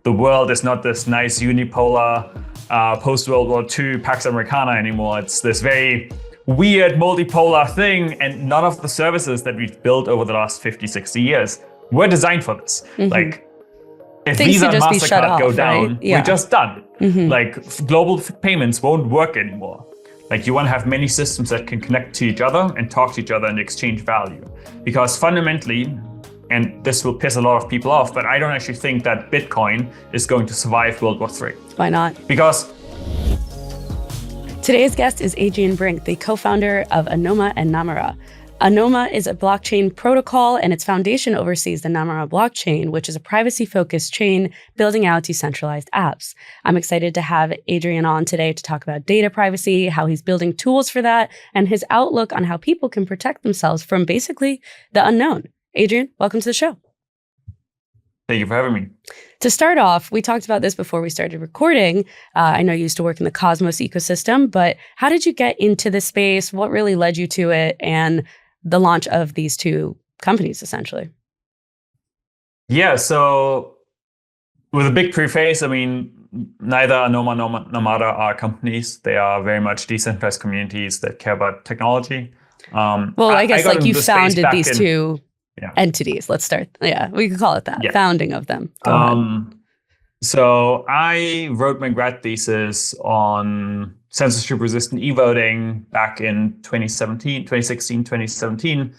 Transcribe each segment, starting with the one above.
the world is not this nice unipolar post-World War II Pax Americana anymore. It's this very weird multipolar thing, and none of the services that we've built over the last 50, 60 years were designed for this. Like, if Things Visa and could just be shut MasterCard go off, down, right? Yeah. we're just done. Like, global payments won't work anymore. Like, you want to have many systems that can connect to each other and talk to each other and exchange value. Because fundamentally, and this will piss a lot of people off, but I don't actually think that Bitcoin is going to survive World War III. Why not? Because today's guest is Adrian Brink, the co-founder of ofAnoma and Namada. ofAnoma is a blockchain protocol, and its foundation oversees the Namada blockchain, which is a privacy-focused chain building out decentralized apps. I'm excited to have Adrian on today to talk about data privacy, how he's building tools for that, and his outlook on how people can protect themselves from basically the unknown. Adrian, welcome to the show. thank you for having me. To start off, we talked about this before we started recording. I know you used to work in the Cosmos ecosystem, but how did you get into this space? What really led you to it and the launch of these two companies, essentially? Yeah, so with a big preface, I mean, neither ofAnoma nor Namada are companies. They are very much decentralized communities that care about technology. I guess like you founded these two Yeah. entities. Let's start. Yeah, we could call it that. Yeah. Founding of them. Go ahead. So I wrote my grad thesis on censorship-resistant e-voting back in 2016, 2017.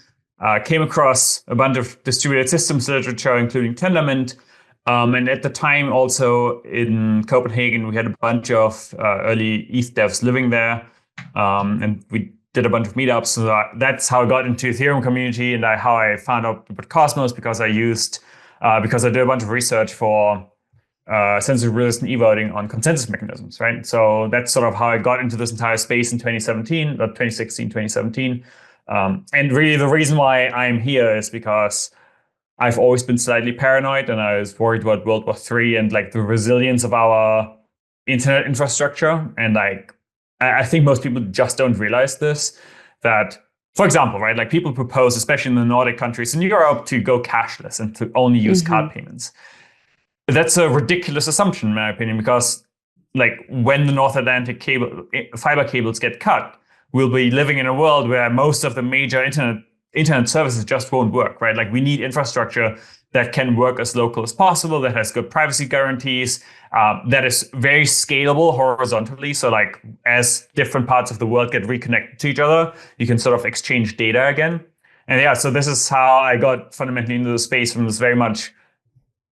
Came across a bunch of distributed systems literature, including Tendermint. And at the time, also in Copenhagen, we had a bunch of early ETH devs living there. And we did a bunch of meetups. So that's how I got into Ethereum community, and how I found out about Cosmos, because I did a bunch of research for censorship-resistant e-voting on consensus mechanisms, right? So that's sort of how I got into this entire space in 2016, 2017. And really the reason why I'm here is because I've always been slightly paranoid, and I was worried about World War III and like the resilience of our internet infrastructure. And like, I think most people just don't realize this, that, for example, right, like people propose, especially in the Nordic countries in Europe, to go cashless and to only use card payments. That's a ridiculous assumption, in my opinion, because like when the North Atlantic fiber cables get cut, we'll be living in a world where most of the major internet services just won't work, right? Like we need infrastructure that can work as local as possible, that has good privacy guarantees, that is very scalable horizontally. So like as different parts of the world get reconnected to each other, you can sort of exchange data again. And yeah, so this is how I got fundamentally into the space, from this very much,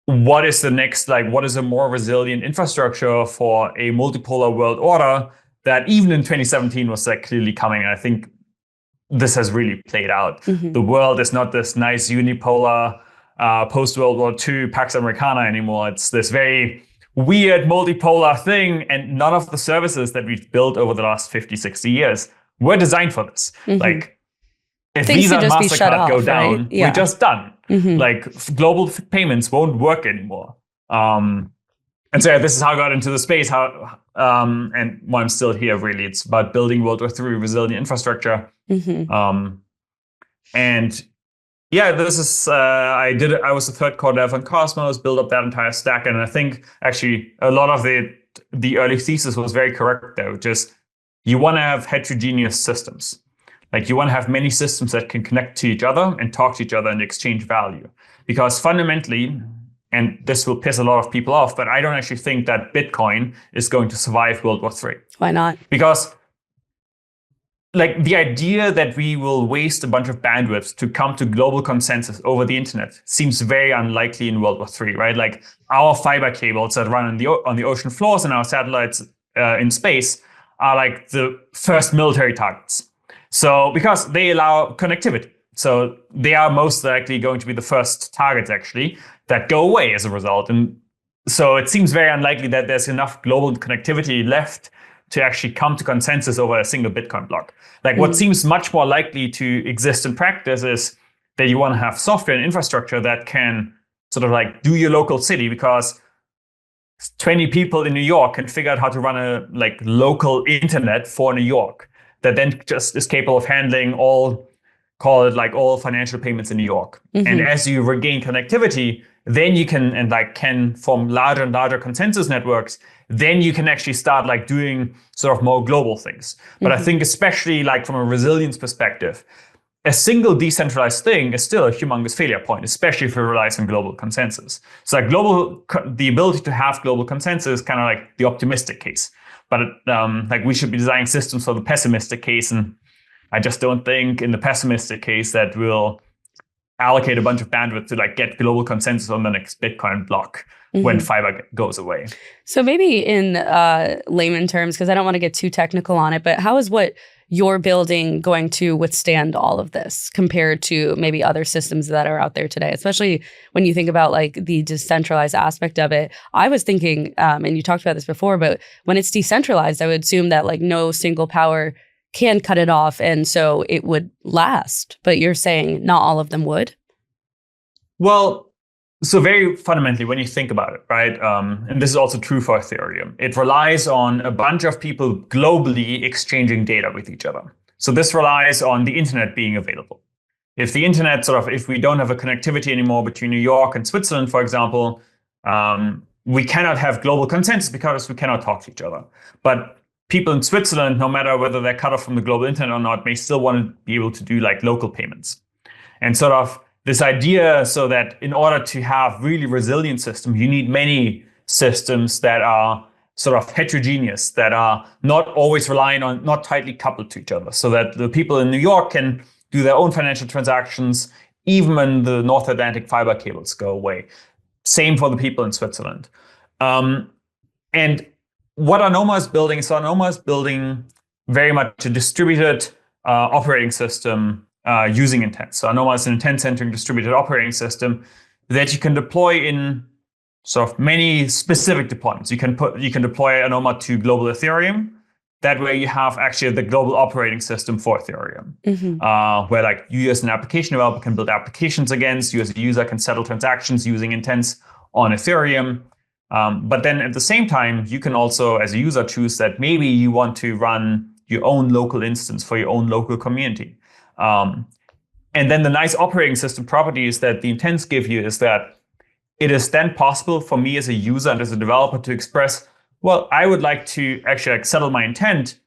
what is the next, like what is a more resilient infrastructure for a multipolar world order that even in 2017 was like clearly coming. And I think this has really played out. The world is not this nice unipolar post-World War II Pax Americana anymore. It's this very weird multipolar thing, and none of the services that we've built over the last 50, 60 years were designed for this. Like, if Things Visa could and just be shut MasterCard go off, down, right? Yeah. we're just done. Like, global payments won't work anymore. And so yeah, this is how I got into the space, and why I'm still here, really. It's about building World War III resilient infrastructure. And yeah, this is, I was the third core dev on Cosmos, built up that entire stack. And I think actually a lot of the early thesis was very correct there. Just, you want to have heterogeneous systems. Like you want to have many systems that can connect to each other and talk to each other and exchange value. Because fundamentally, and this will piss a lot of people off, but I don't actually think that Bitcoin is going to survive World War III. Why not? Because like the idea that we will waste a bunch of bandwidth to come to global consensus over the internet seems very unlikely in World War III, right? Like our fiber cables that run on the ocean floors and our satellites in space are like the first military targets. So because they allow connectivity. So they are most likely going to be the first targets actually that go away as a result. And so it seems very unlikely that there's enough global connectivity left to actually come to consensus over a single Bitcoin block. Like what seems much more likely to exist in practice is that you want to have software and infrastructure that can sort of like do your local city, because 20 people in New York can figure out how to run a like local internet for New York that then just is capable of handling all financial payments in New York. And as you regain connectivity, then you can form larger and larger consensus networks. Then you can actually start like doing sort of more global things. But I think especially like from a resilience perspective, a single decentralized thing is still a humongous failure point, especially if it relies on global consensus. So like the ability to have global consensus is kind of like the optimistic case. But like we should be designing systems for the pessimistic case. And I just don't think in the pessimistic case that we'll allocate a bunch of bandwidth to like get global consensus on the next Bitcoin block when fiber goes away. So maybe in layman terms, because I don't want to get too technical on it, but how is what you're building going to withstand all of this compared to maybe other systems that are out there today, especially when you think about like the decentralized aspect of it? I was thinking, and you talked about this before, but when it's decentralized, I would assume that like no single power can cut it off, and so it would last. But you're saying not all of them would? Well, so very fundamentally, when you think about it, right, and this is also true for Ethereum, it relies on a bunch of people globally exchanging data with each other. So this relies on the internet being available. If the internet if we don't have a connectivity anymore between New York and Switzerland, for example, we cannot have global consensus because we cannot talk to each other. But people in Switzerland, no matter whether they're cut off from the global internet or not, may still want to be able to do like local payments. And this idea so that in order to have really resilient systems, you need many systems that are sort of heterogeneous, that are not always relying on, not tightly coupled to each other, so that the people in New York can do their own financial transactions, even when the North Atlantic fiber cables go away. Same for the people in Switzerland. And what Anoma is building very much a distributed operating system using intent. So Anoma is an intent-centered distributed operating system that you can deploy in sort of many specific deployments. You can deploy Anoma to global Ethereum. That way you have actually the global operating system for Ethereum, where like you as an application developer can build applications against, you as a user can settle transactions using intents on Ethereum. But then at the same time, you can also, as a user, choose that maybe you want to run your own local instance for your own local community. And then the nice operating system properties that the intents give you is that it is then possible for me as a user and as a developer to express, well, I would like to actually like settle my intent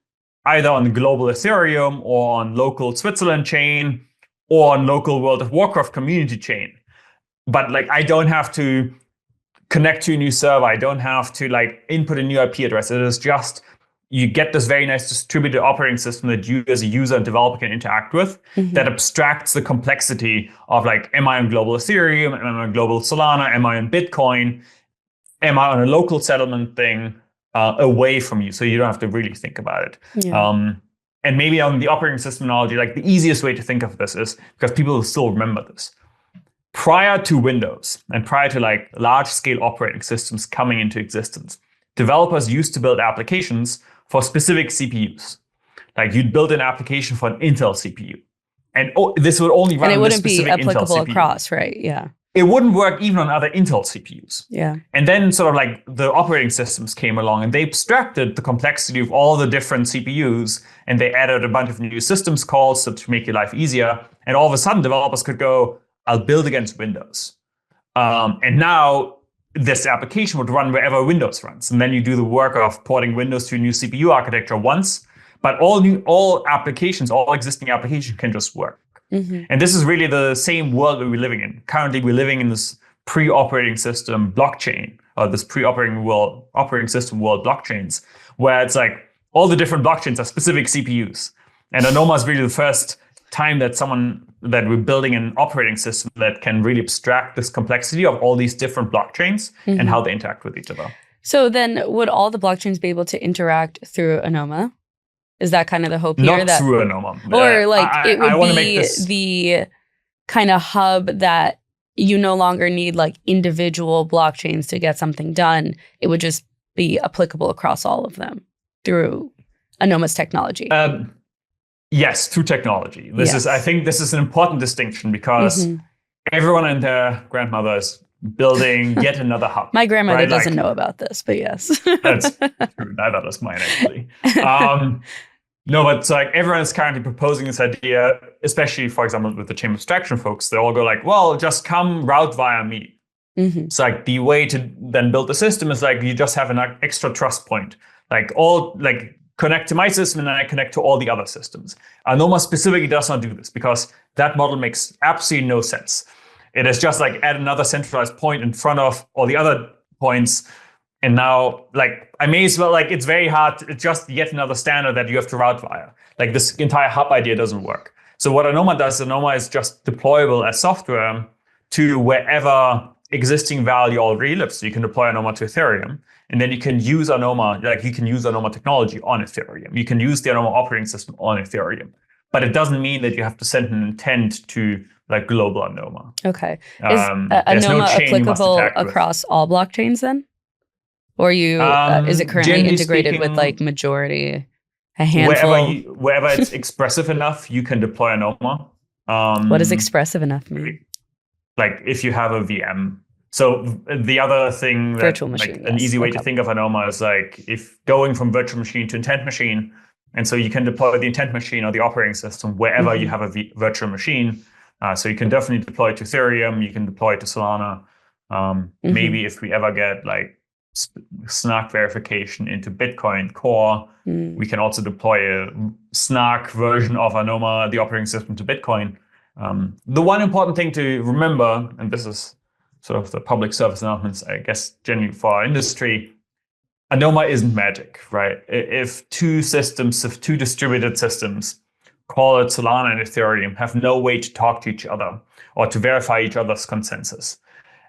either on global Ethereum or on local Switzerland chain or on local World of Warcraft community chain. But like I don't have to connect to a new server. I don't have to like input a new IP address. It is just, you get this very nice distributed operating system that you as a user and developer can interact with that abstracts the complexity of like, am I on global Ethereum? Am I on global Solana? Am I on Bitcoin? Am I on a local settlement thing away from you? So you don't have to really think about it. Yeah. And maybe on the operating system analogy, like the easiest way to think of this is, because people will still remember this, prior to Windows and prior to like large scale operating systems coming into existence, developers used to build applications for specific CPUs. Like you'd build an application for an Intel CPU. And this would only run on this specific Intel CPU. And it wouldn't be applicable across, right? Yeah. It wouldn't work even on other Intel CPUs. Yeah. And then sort of like the operating systems came along and they abstracted the complexity of all the different CPUs and they added a bunch of new systems calls to make your life easier. And all of a sudden developers could go, I'll build against Windows. And now this application would run wherever Windows runs. And then you do the work of porting Windows to a new CPU architecture once, but all existing applications can just work. And this is really the same world that we're living in. Currently, we're living in this pre-operating system blockchain, or this operating system world blockchains, where it's like all the different blockchains are specific CPUs. And Anoma is really the first time that we're building an operating system that can really abstract this complexity of all these different blockchains and how they interact with each other. So then would all the blockchains be able to interact through Anoma? Is that kind of the hope here? Not through Anoma. Or like it would be the kind of hub that you no longer need like individual blockchains to get something done. It would just be applicable across all of them through Anoma's technology. Yes, through technology. I think this is an important distinction because everyone and their grandmother is building yet another hub. My grandmother doesn't know about this, but yes. That's true. Neither does mine, actually. No, but it's like everyone is currently proposing this idea, especially, for example, with the chain abstraction folks. They all go like, well, just come route via me. It's like the way to then build the system is like you just have an extra trust point, like all like connect to my system and then I connect to all the other systems. ANOMA specifically does not do this because that model makes absolutely no sense. It is just like add another centralized point in front of all the other points. And now, like, I may as well, like, it's very hard. It's just yet another standard that you have to route via. Like, this entire hub idea doesn't work. So what ANOMA does, ANOMA is just deployable as software to wherever existing value already lives. So you can deploy ANOMA to Ethereum, and then you can use ANOMA, like you can use ANOMA technology on Ethereum. You can use the ANOMA operating system on Ethereum. But it doesn't mean that you have to send an intent to like global ANOMA. Okay. Is ANOMA applicable across all blockchains then? Or is it currently integrated with like majority, a handful? Wherever it's expressive enough, you can deploy ANOMA. What does expressive enough mean? Like if you have a VM. So the other thing virtual machine, like an easy way to think of ANOMA is like if going from virtual machine to intent machine, and so you can deploy the intent machine or the operating system wherever you have a virtual machine. So you can definitely deploy it to Ethereum, you can deploy it to Solana. Maybe if we ever get like snark verification into Bitcoin Core, we can also deploy a snark version of ANOMA, the operating system, to Bitcoin. The one important thing to remember, and this is sort of the public service announcements, I guess, generally for our industry, ANOMA isn't magic, right? If two distributed systems, call it Solana and Ethereum, have no way to talk to each other or to verify each other's consensus,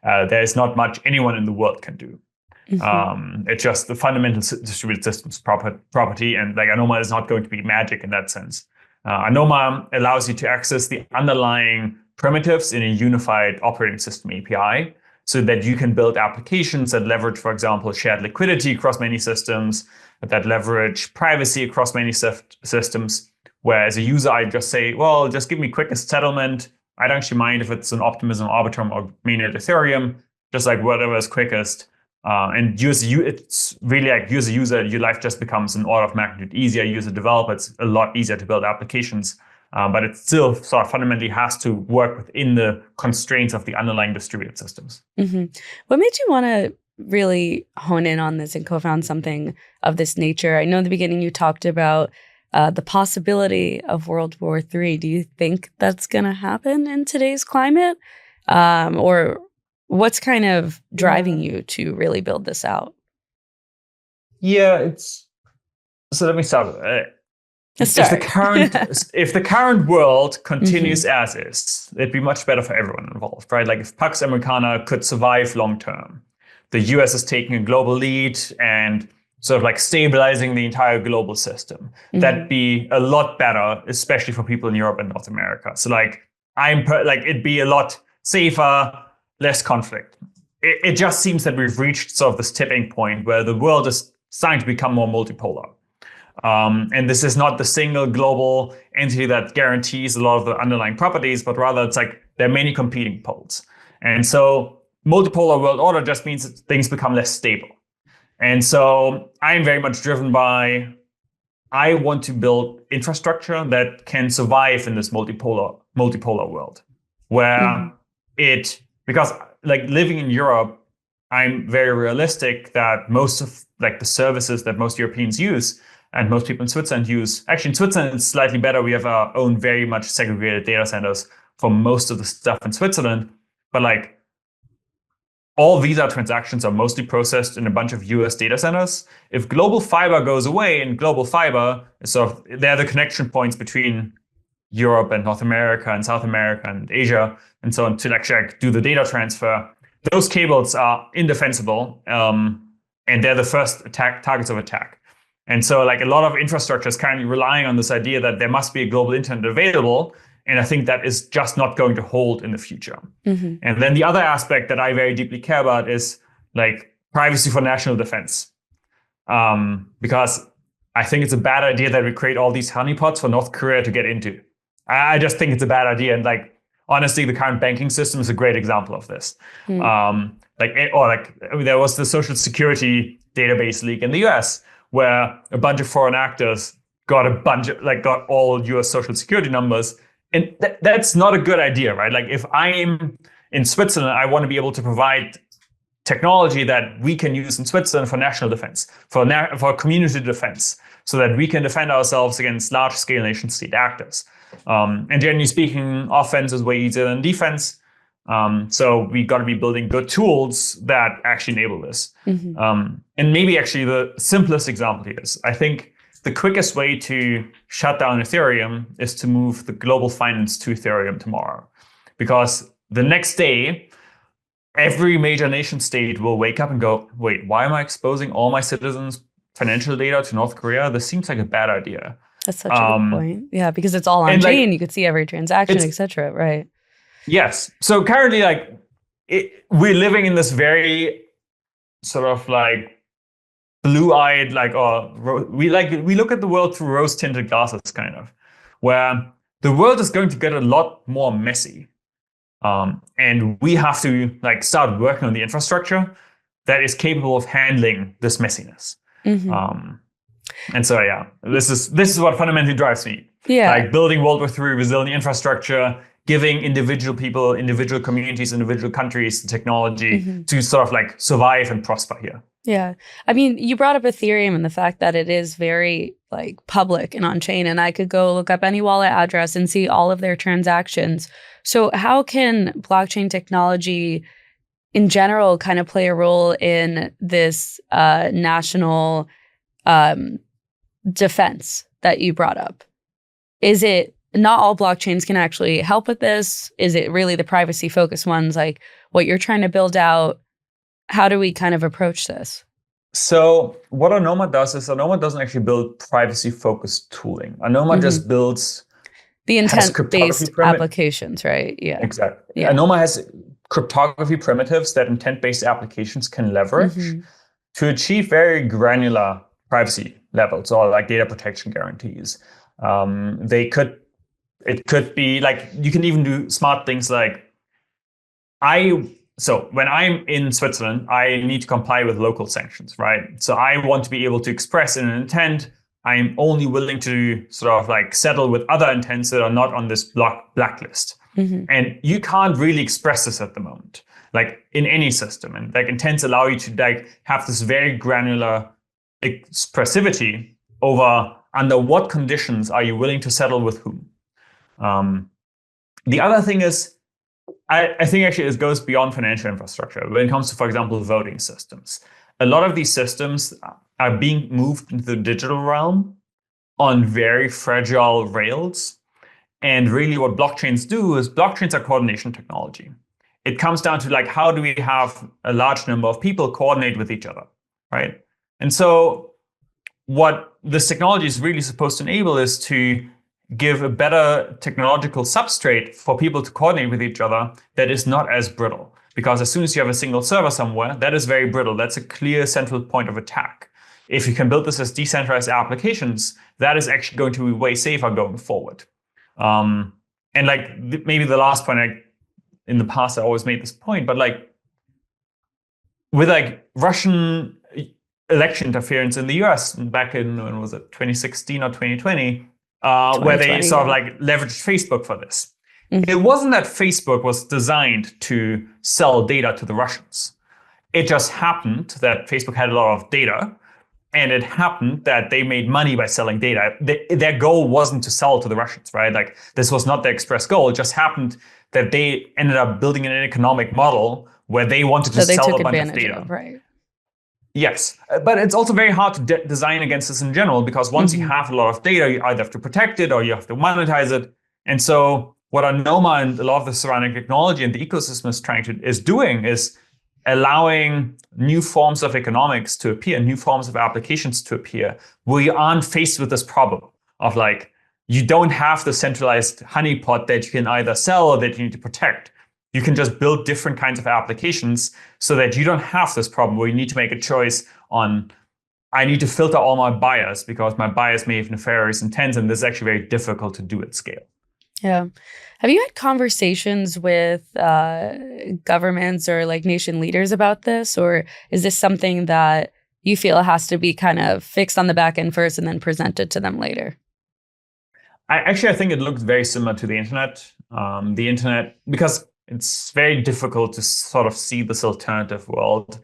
there is not much anyone in the world can do. It's just the fundamental distributed systems property, and like ANOMA is not going to be magic in that sense. ANOMA allows you to access the underlying primitives in a unified operating system API so that you can build applications that leverage, for example, shared liquidity across many systems, that leverage privacy across many systems, where as a user, I just say, well, just give me quickest settlement. I don't actually mind if it's an Optimism, Arbitrum, or mainnet Ethereum, just like whatever is quickest. And it's really like you as a user, your life just becomes an order of magnitude easier. You as a developer, it's a lot easier to build applications, but it still sort of fundamentally has to work within the constraints of the underlying distributed systems. What made you want to really hone in on this and co-found something of this nature? I know in the beginning you talked about the possibility of World War III. Do you think that's going to happen in today's climate? Or what's kind of driving you to really build this out? Yeah, so let me start. If the current world continues as is, it'd be much better for everyone involved, right? Like if Pax Americana could survive long term, the US is taking a global lead and sort of like stabilizing the entire global system. That'd be a lot better, especially for people in Europe and North America. So like it'd be a lot safer, less conflict. It just seems that we've reached sort of this tipping point where the world is starting to become more multipolar. And this is not the single global entity that guarantees a lot of the underlying properties, but rather it's like there are many competing poles. And so multipolar world order just means that things become less stable. And so I'm very much driven by, I want to build infrastructure that can survive in this multipolar world where because like living in Europe, I'm very realistic that most of like the services that most Europeans use and most people in Switzerland use, actually in Switzerland it's slightly better. We have our own very much segregated data centers for most of the stuff in Switzerland, but like all Visa transactions are mostly processed in a bunch of US data centers. If global fiber goes away, and global fiber is sort of, they're the connection points between Europe and North America and South America and Asia and so on to actually do the data transfer. Those cables are indefensible, and they're the first targets of attack. And so like a lot of infrastructure is currently relying on this idea that there must be a global internet available. And I think that is just not going to hold in the future. And then the other aspect that I very deeply care about is like privacy for national defense. Because I think it's a bad idea that we create all these honeypots for North Korea to get into. I just think it's a bad idea. And like, honestly, the current banking system is a great example of this. There was the social security database leak in the US where a bunch of foreign actors got all US social security numbers. And that's not a good idea, right? Like if I'm in Switzerland, I want to be able to provide technology that we can use in Switzerland for national defense, for community defense, so that we can defend ourselves against large-scale nation-state actors. And generally speaking, offense is way easier than defense. So we got to be building good tools that actually enable this. And maybe actually the simplest example here is, I think the quickest way to shut down Ethereum is to move the global finance to Ethereum tomorrow. Because the next day, every major nation state will wake up and go, wait, why am I exposing all my citizens' financial data to North Korea? This seems like a bad idea. That's such a good point. Yeah, because it's all on chain. You could see every transaction, etc. Right. Yes. So currently, we're living in this very sort of blue-eyed, we look at the world through rose-tinted glasses, kind of, where the world is going to get a lot more messy. And we have to start working on the infrastructure that is capable of handling this messiness. And so, yeah, this is what fundamentally drives me. Yeah, building World War III resilient infrastructure, giving individual people, individual communities, individual countries the technology to sort of survive and prosper here. Yeah. I mean, you brought up Ethereum and the fact that it is very public and on chain, and I could go look up any wallet address and see all of their transactions. So how can blockchain technology in general kind of play a role in this national defense that you brought up? Is it not all blockchains can actually help with this? Is it really the privacy focused ones, like what you're trying to build out? How do we kind of approach this? So what Anoma does is Anoma doesn't actually build privacy-focused tooling. Anoma just builds the intent-based applications, right? Yeah, exactly. Yeah. Anoma has cryptography primitives that intent-based applications can leverage to achieve very granular privacy levels or data protection guarantees. It could be you can even do smart things so when I'm in Switzerland, I need to comply with local sanctions, right? So I want to be able to express in an intent, I'm only willing to sort of settle with other intents that are not on this blacklist. And you can't really express this at the moment, in any system. And intents allow you to have this very granular expressivity over under what conditions are you willing to settle with whom. The other thing is, I think actually this goes beyond financial infrastructure. When it comes to, for example, voting systems, a lot of these systems are being moved into the digital realm on very fragile rails. And really what blockchains do is blockchains are coordination technology. It comes down to how do we have a large number of people coordinate with each other, right? And so what this technology is really supposed to enable is to give a better technological substrate for people to coordinate with each other that is not as brittle. Because as soon as you have a single server somewhere, that is very brittle. That's a clear central point of attack. If you can build this as decentralized applications, that is actually going to be way safer going forward. And maybe the last point, in the past I always made this point, but with Russian election interference in the US back in, when was it, 2016 or 2020, where they sort of leveraged Facebook for this. It wasn't that Facebook was designed to sell data to the Russians. It just happened that Facebook had a lot of data, and it happened that they made money by selling data. Their goal wasn't to sell to the Russians, right? This was not their express goal. It just happened that they ended up building an economic model where they wanted to sell a bunch of data. Right. Yes, but it's also very hard to design against this in general, because once you have a lot of data, you either have to protect it or you have to monetize it. And so what Anoma and a lot of the surrounding technology and the ecosystem is doing is allowing new forms of economics to appear, new forms of applications to appear, where you aren't faced with this problem of you don't have the centralized honeypot that you can either sell or that you need to protect. You can just build different kinds of applications so that you don't have this problem where you need to make a choice on, I need to filter all my buyers because my buyers may have nefarious intents, and this is actually very difficult to do at scale. Yeah. Have you had conversations with governments or nation leaders about this? Or is this something that you feel has to be kind of fixed on the back end first and then presented to them later? I think it looks very similar to the internet. Because it's very difficult to sort of see this alternative world.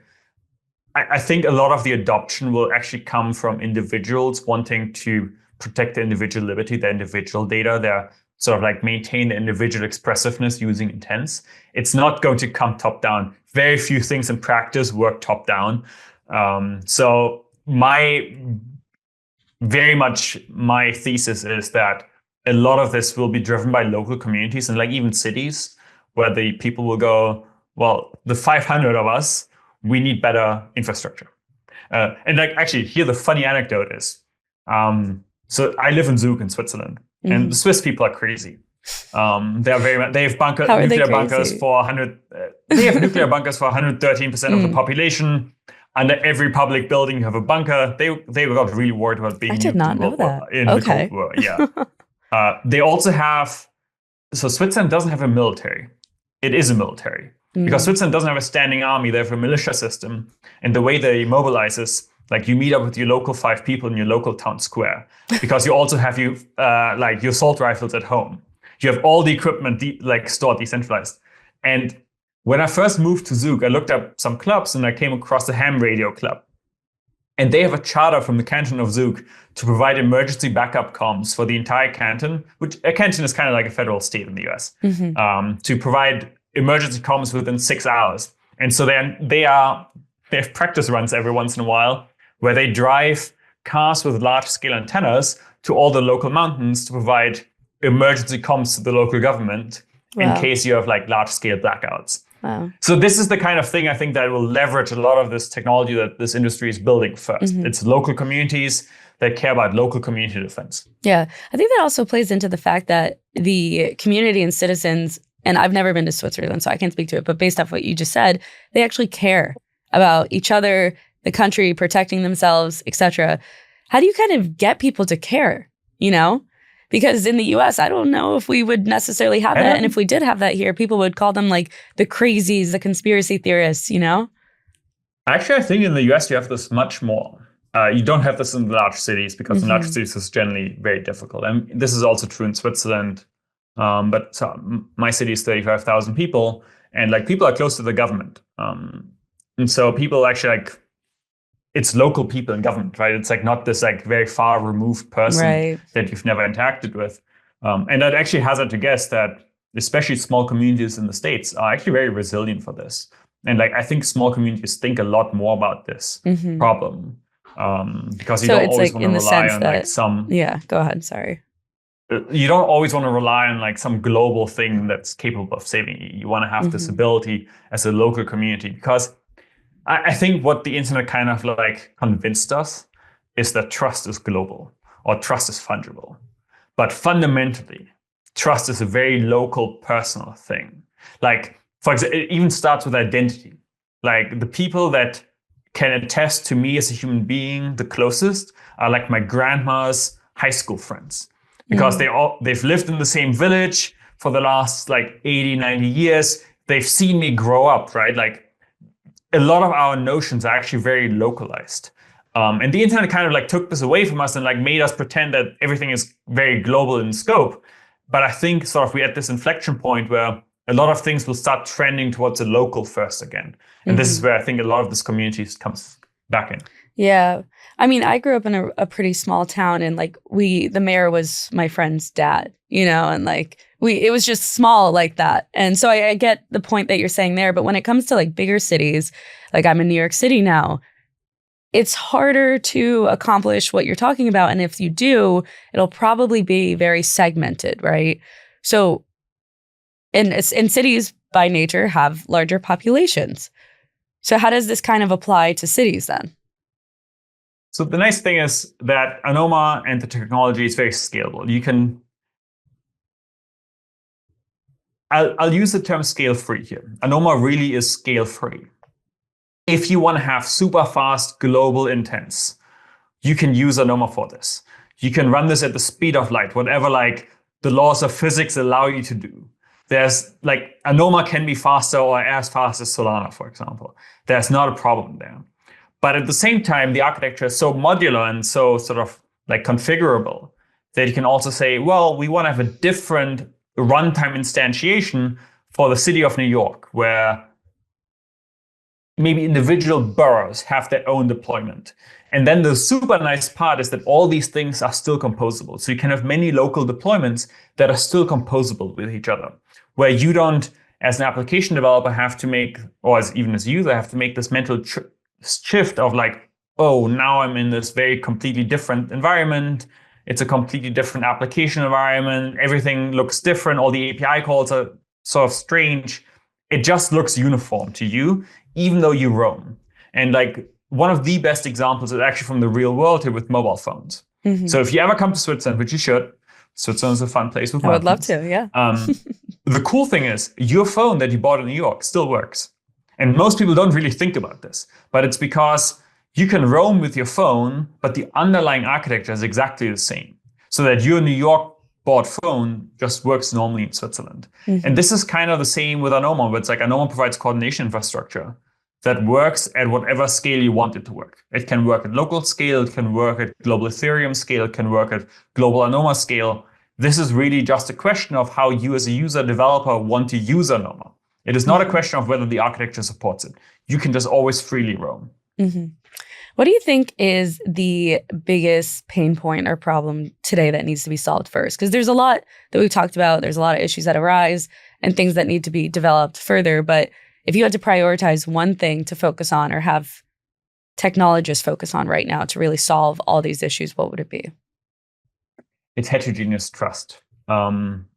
I think a lot of the adoption will actually come from individuals wanting to protect their individual liberty, their individual data, their sort of like maintain the individual expressiveness using intents. It's not going to come top down. Very few things in practice work top down. So very much my thesis is that a lot of this will be driven by local communities and like even cities, where the people will go, well, the 500 of us, we need better infrastructure. And like actually here the funny anecdote is, so I live in Zug in Switzerland, and the Swiss people are crazy. They are they have nuclear bunkers for 100. They have nuclear bunkers for 113% of the population. Under every public building, you have a bunker. They got really worried about being. I did not know that. In the Cold War. Yeah. They also have. So Switzerland doesn't have a military. It is a military. Because Switzerland doesn't have a standing army, they have a militia system. And the way they mobilize is like you meet up with your local 5 people in your local town square. Because you also have your assault rifles at home. You have all the equipment stored decentralized. And when I first moved to Zug, I looked up some clubs and I came across the Ham Radio Club. And they have a charter from the canton of Zug to provide emergency backup comms for the entire canton, which a canton is kind of like a federal state in the US, to provide emergency comms within 6 hours. And so they have practice runs every once in a while where they drive cars with large scale antennas to all the local mountains to provide emergency comms to the local government in case you have like large scale blackouts. Wow. So this is the kind of thing I think that will leverage a lot of this technology that this industry is building first. It's local communities that care about local community defense. Yeah, I think that also plays into the fact that the community and citizens, and I've never been to Switzerland, so I can't speak to it, but based off what you just said, they actually care about each other, the country, protecting themselves, etc. How do you kind of get people to care, Because in the US, I don't know if we would necessarily have that. And if we did have that here, people would call them like the crazies, the conspiracy theorists, Actually, I think in the US, you have this much more. You don't have this in the large cities because in large cities, it's generally very difficult. And this is also true in Switzerland. But so my city is 35,000 people, and like people are close to the government. And so people actually it's local people in government, right? It's like not this like very far removed person that you've never interacted with. And I'd actually hazard to guess that especially small communities in the States are actually very resilient for this. And like, I think small communities think a lot more about this problem because you don't always want to rely on like some. Yeah, go ahead. Sorry. You don't always want to rely on like some global thing that's capable of saving you. You want to have this ability as a local community, because I think what the internet kind of like convinced us is that trust is global or trust is fungible. But fundamentally, trust is a very local, personal thing. Like, for example, it even starts with identity. Like the people that can attest to me as a human being the closest are like my grandma's high school friends, because they've lived in the same village for the last like 80, 90 years. They've seen me grow up, right? Like a lot of our notions are actually very localized. And the internet kind of like took this away from us and like made us pretend that everything is very global in scope. But I think sort of we're at this inflection point where a lot of things will start trending towards the local first again. And this is where I think a lot of this community comes back in. Yeah. I mean, I grew up in a pretty small town, and like the mayor was my friend's dad, and like it was just small like that. And so I get the point that you're saying there. But when it comes to like bigger cities, like I'm in New York City now, it's harder to accomplish what you're talking about. And if you do, it'll probably be very segmented, right? So and cities by nature have larger populations. So how does this kind of apply to cities then? So the nice thing is that ANOMA and the technology is very scalable. You can, I'll use the term scale free here. ANOMA really is scale free. If you want to have super fast global intents, you can use ANOMA for this. You can run this at the speed of light, whatever like the laws of physics allow you to do. There's like ANOMA can be faster or as fast as Solana, for example. There's not a problem there. But at the same time, the architecture is so modular and so sort of like configurable that you can also say, well, we want to have a different runtime instantiation for the city of New York, where maybe individual boroughs have their own deployment. And then the super nice part is that all these things are still composable. So you can have many local deployments that are still composable with each other, where you don't, as an application developer, have to make, or even as a user, have to make this mental shift of like, oh, now I'm in this very completely different environment. It's a completely different application environment. Everything looks different. All the API calls are sort of strange. It just looks uniform to you, even though you roam. And like one of the best examples is actually from the real world here with mobile phones. Mm-hmm. So if you ever come to Switzerland, which you should, Switzerland is a fun place with mountains. I would love to, yeah. The cool thing is your phone that you bought in New York still works. And most people don't really think about this, but it's because you can roam with your phone, but the underlying architecture is exactly the same. So that your New York bought phone just works normally in Switzerland. Mm-hmm. And this is kind of the same with ANOMA, but it's like ANOMA provides coordination infrastructure that works at whatever scale you want it to work. It can work at local scale, it can work at global Ethereum scale, it can work at global ANOMA scale. This is really just a question of how you as a user developer want to use ANOMA. It is not a question of whether the architecture supports it. You can just always freely roam. Mm-hmm. What do you think is the biggest pain point or problem today that needs to be solved first? Because there's a lot that we've talked about. There's a lot of issues that arise and things that need to be developed further. But if you had to prioritize one thing to focus on or have technologists focus on right now to really solve all these issues, what would it be? It's heterogeneous trust.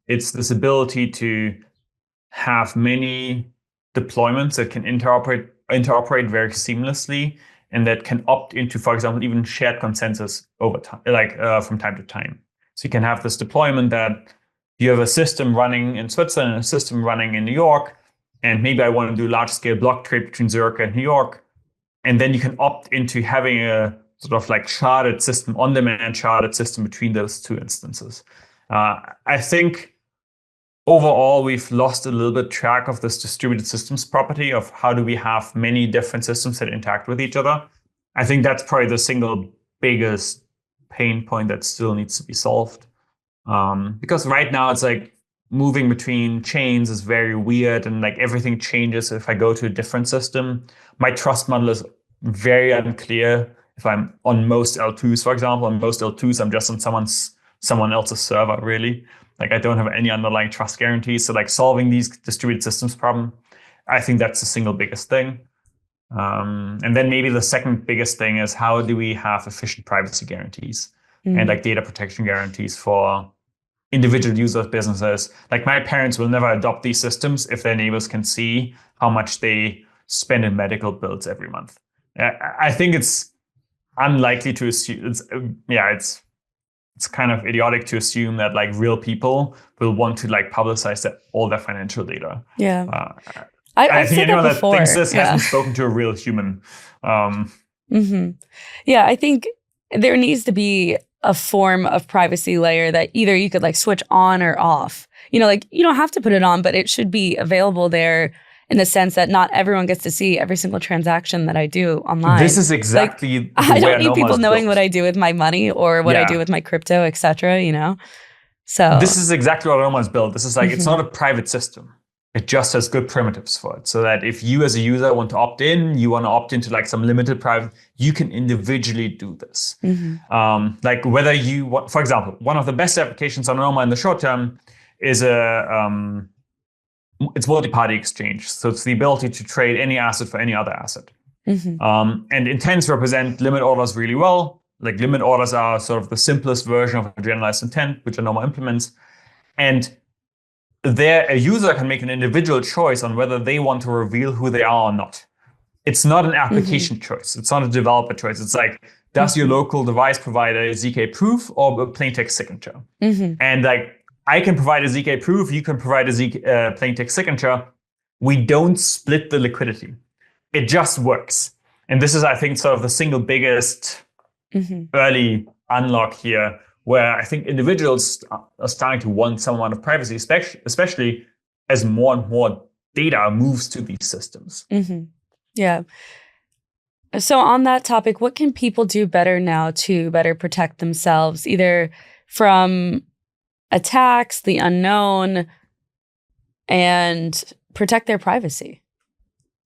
It's this ability to have many deployments that can interoperate very seamlessly and that can opt into, for example, even shared consensus over time, from time to time. So you can have this deployment that you have a system running in Switzerland and a system running in New York, and maybe I want to do large-scale block trade between Zurich and New York, and then you can opt into having a sort of like sharded system, on-demand sharded system between those two instances. I think overall, we've lost a little bit track of this distributed systems property of how do we have many different systems that interact with each other. I think that's probably the single biggest pain point that still needs to be solved. Because right now it's like moving between chains is very weird and like everything changes if I go to a different system. My trust model is very unclear. If I'm on most L2s, for example, on most L2s, I'm just on someone else's server, really. Like I don't have any underlying trust guarantees. So like solving these distributed systems problem, I think that's the single biggest thing. And then maybe the second biggest thing is how do we have efficient privacy guarantees and like data protection guarantees for individual users, businesses. Like my parents will never adopt these systems if their neighbors can see how much they spend in medical bills every month. I think it's unlikely to assume, it's kind of idiotic to assume that like real people will want to like publicize all their financial data. Yeah. I think anyone that thinks this hasn't spoken to a real human. Yeah, I think there needs to be a form of privacy layer that either you could like switch on or off. You know, like you don't have to put it on, but it should be available there in the sense that not everyone gets to see every single transaction that I do online. This is exactly like, I don't need people knowing what I do with my money or what I do with my crypto, etc. You know, so this is exactly what ANOMA is built. This is like it's not a private system. It just has good primitives for it. So that if you as a user want to opt in, you want to opt into like some limited private, you can individually do this. Like whether you want, for example, one of the best applications on ANOMA in the short term is it's multi-party exchange. So it's the ability to trade any asset for any other asset. And intents represent limit orders really well. Like limit orders are sort of the simplest version of a generalized intent, which ANOMA implements. And there, a user can make an individual choice on whether they want to reveal who they are or not. It's not an application choice. It's not a developer choice. It's like, does your local device provide a ZK proof or a plain text signature? And like, I can provide a ZK proof. You can provide a plain text signature. We don't split the liquidity. It just works. And this is, I think, sort of the single biggest early unlock here, where I think individuals are starting to want some amount of privacy, especially as more and more data moves to these systems. Yeah. So on that topic, what can people do better now to better protect themselves, either from attacks, the unknown, and protect their privacy.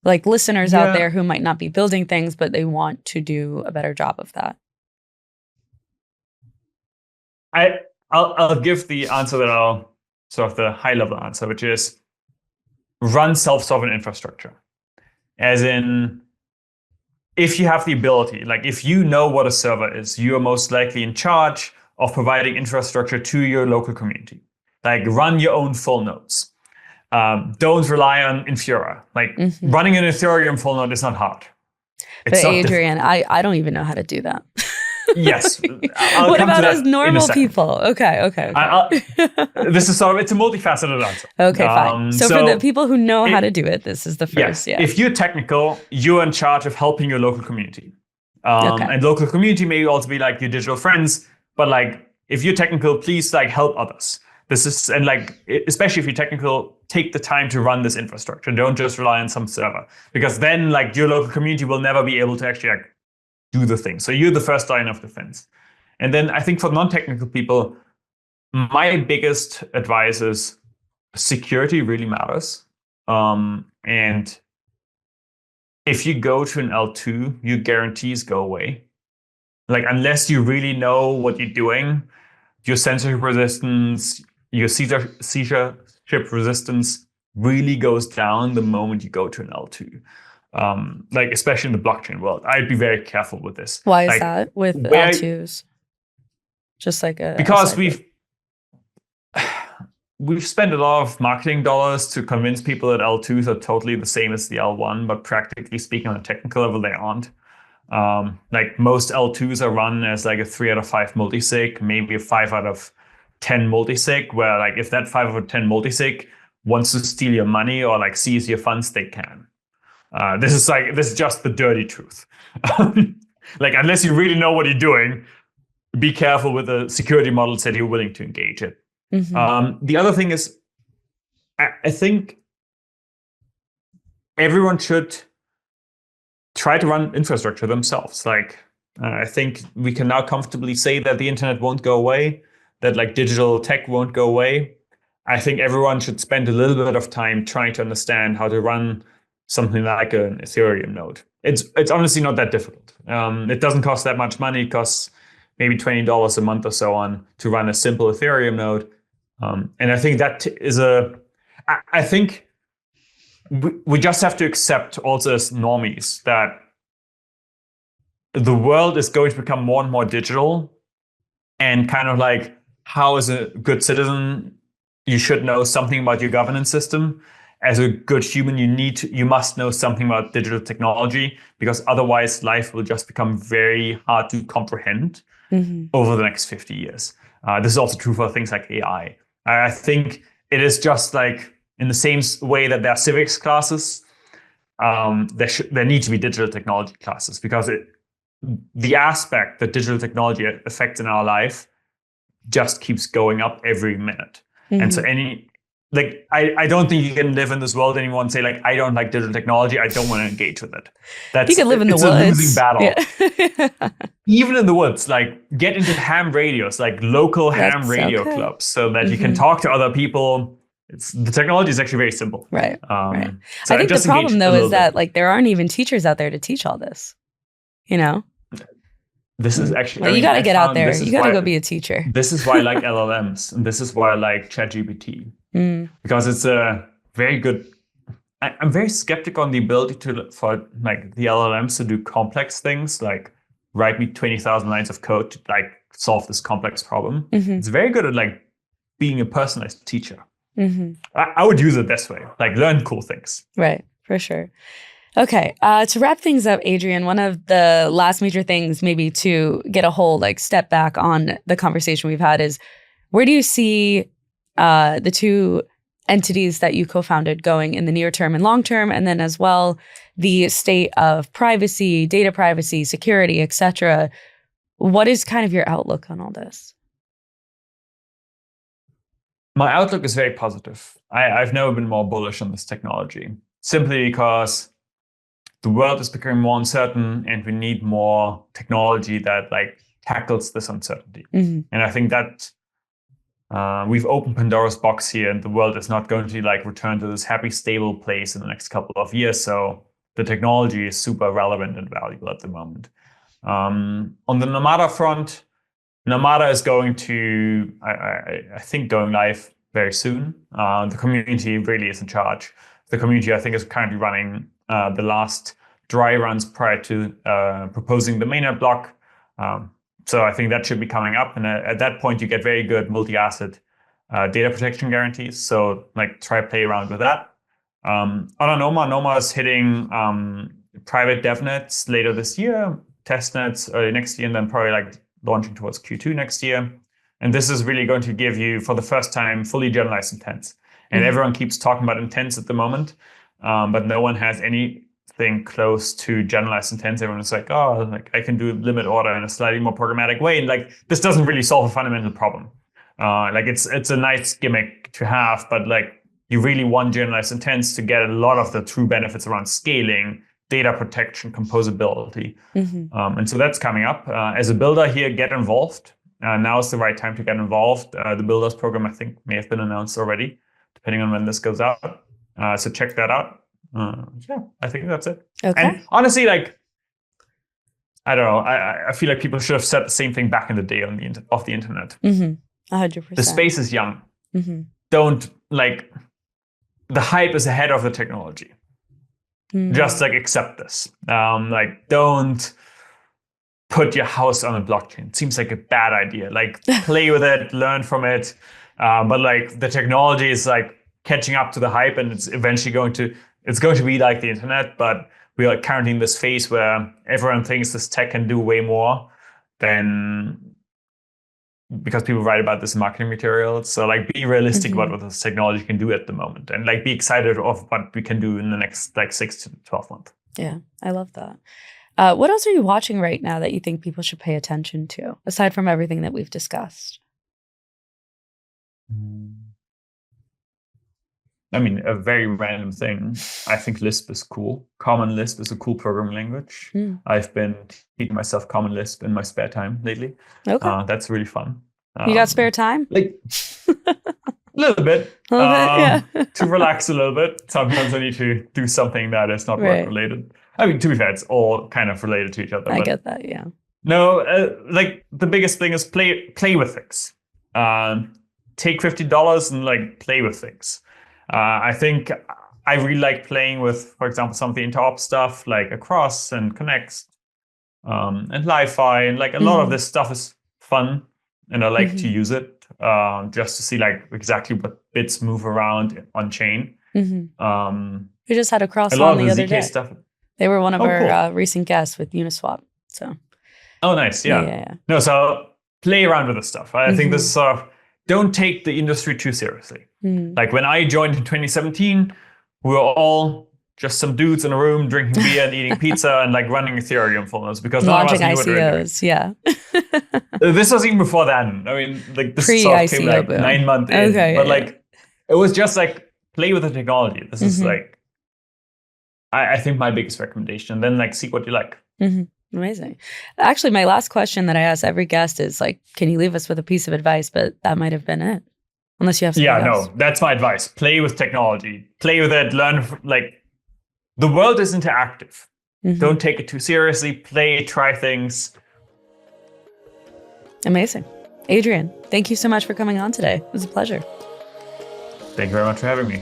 Like listeners out there who might not be building things, but they want to do a better job of that. I'll give the answer that I'll sort of the high level answer, which is run self-sovereign infrastructure. As in, if you have the ability, like if you know what a server is, you are most likely in charge of providing infrastructure to your local community. Like run your own full nodes. Don't rely on Infura. Like running an Ethereum full node is not hard. But Adrian, I don't even know how to do that. Yes. What about as normal people? Okay. This is sort of, it's a multifaceted answer. Okay, fine. So for the people who know how to do it, this is the first. Yeah. If you're technical, you're in charge of helping your local community. And local community may also be like your digital friends, but like if you're technical, please like help others. This is, and like, especially if you're technical, take the time to run this infrastructure. Don't just rely on some server, because then like your local community will never be able to actually like do the thing. So you're the first line of defense. And then I think for non-technical people, my biggest advice is security really matters. And if you go to an L2, your guarantees go away. Like unless you really know what you're doing, your censorship resistance, your censorship resistance really goes down the moment you go to an L2. Like especially in the blockchain world, I'd be very careful with this. Why is that with L2s? Just like because we've spent a lot of marketing dollars to convince people that L2s are totally the same as the L1, but practically speaking, on a technical level, they aren't. Like most L2s are run as like a 3 out of 5 multisig, maybe a 5 out of 10 multisig, where like if that 5 out of 10 multisig wants to steal your money or like seize your funds, they can. This is just the dirty truth. Like unless you really know what you're doing, be careful with the security models that you're willing to engage in. The other thing is, I think everyone should try to run infrastructure themselves. Like I think we can now comfortably say that the internet won't go away, that like digital tech won't go away. I think everyone should spend a little bit of time trying to understand how to run something like an Ethereum node. It's honestly not that difficult. It doesn't cost that much money. It costs maybe $20 a month or so on to run a simple Ethereum node. And I think that is I think we just have to accept also as normies that the world is going to become more and more digital, and kind of like how as a good citizen, you should know something about your governance system. As a good human, you must know something about digital technology, because otherwise life will just become very hard to comprehend over the next 50 years. This is also true for things like AI. I think it is just like in the same way that there are civics classes, there need to be digital technology classes, because the aspect that digital technology affects in our life just keeps going up every minute. And so I don't think you can live in this world anymore and say like, I don't like digital technology, I don't want to engage with it. You can live in the woods. It's a losing battle. Yeah. Even in the woods, like get into ham radios, like local ham radio clubs, so that you can talk to other people. The technology is actually very simple. Right. So I think the problem though is that like there aren't even teachers out there to teach all this. You know? This is actually, you got to get out there. You got to go be a teacher. This is why I like LLMs, and this is why I like ChatGPT, because it's a very good. I'm very skeptical on the ability for like the LLMs to do complex things, like write me 20,000 lines of code to like solve this complex problem. It's very good at like being a personalized teacher. I would use it this way, like learn cool things. Right, for sure. Okay, to wrap things up, Adrian, one of the last major things maybe to get a whole like step back on the conversation we've had is, where do you see the two entities that you co-founded going in the near term and long term, and then as well the state of privacy, data privacy, security, etc. What is kind of your outlook on all this? My outlook is very positive. I've never been more bullish on this technology, simply because the world is becoming more uncertain, and we need more technology that like tackles this uncertainty. And I think that we've opened Pandora's box here, and the world is not going to like return to this happy, stable place in the next couple of years. So the technology is super relevant and valuable at the moment. On the Namada front, Namada is going to, I think, going live very soon. The community really is in charge. The community, I think, is currently running the last dry runs prior to proposing the mainnet block. So I think that should be coming up. And at that point, you get very good multi-asset data protection guarantees. So like try play around with that. On Anoma is hitting private devnets later this year, testnets early next year, and then probably like launching towards Q2 next year. And this is really going to give you, for the first time, fully generalized intents. And everyone keeps talking about intents at the moment, but no one has anything close to generalized intents. Everyone's like, oh, like I can do limit order in a slightly more programmatic way. And like, this doesn't really solve a fundamental problem. Like it's a nice gimmick to have, but like you really want generalized intents to get a lot of the true benefits around scaling, data protection, composability. And so that's coming up. As a builder here, get involved. Now is the right time to get involved. The Builders program, I think, may have been announced already, depending on when this goes out. So check that out. Yeah, I think that's it. Okay. And honestly, like, I don't know. I feel like people should have said the same thing back in the day on the internet. 100%. The space is young. Don't like, the hype is ahead of the technology. Just like accept this. Like don't put your house on a blockchain. It seems like a bad idea. Like play with it, learn from it. But like the technology is like catching up to the hype, and it's eventually going to be like the internet. But we are currently in this phase where everyone thinks this tech can do way more than, because people write about this in marketing materials. So like be realistic about what this technology can do at the moment, and like be excited of what we can do in the next like 6 to 12 months. Yeah, I love that. What else are you watching right now that you think people should pay attention to, aside from everything that we've discussed? I mean, a very random thing. I think Lisp is cool. Common Lisp is a cool programming language. I've been teaching myself Common Lisp in my spare time lately. Okay. That's really fun. You got spare time? Like a little bit. Yeah. To relax a little bit. Sometimes I need to do something that is not work related. I mean, to be fair, it's all kind of related to each other. I get that, yeah. No, like the biggest thing is play with things. Take $50 and like play with things. I think I really like playing with, for example, some of the interop stuff like across and connects and li-fi, and like a lot of this stuff is fun, and I like to use it just to see like exactly what bits move around on chain. We just had a cross on the other day. Stuff. They were one of our recent guests with Uniswap. So. Oh, nice. Yeah. No, so play around with this stuff. I think this is don't take the industry too seriously. Like when I joined in 2017, we were all just some dudes in a room drinking beer and eating pizza and like running Ethereum funnels because launching ICOs. Yeah. This was even before then. I mean, like this sort of came like boom. 9 months in, but like it was just like play with the technology. This is like, I think my biggest recommendation. And then like see what you like. Amazing. Actually, my last question that I ask every guest is like, can you leave us with a piece of advice? But that might have been it. Unless you have something else. No, that's my advice. Play with technology. Play with it. Learn. Like, the world is interactive. Don't take it too seriously. Play, try things. Amazing. Adrian, thank you so much for coming on today. It was a pleasure. Thank you very much for having me.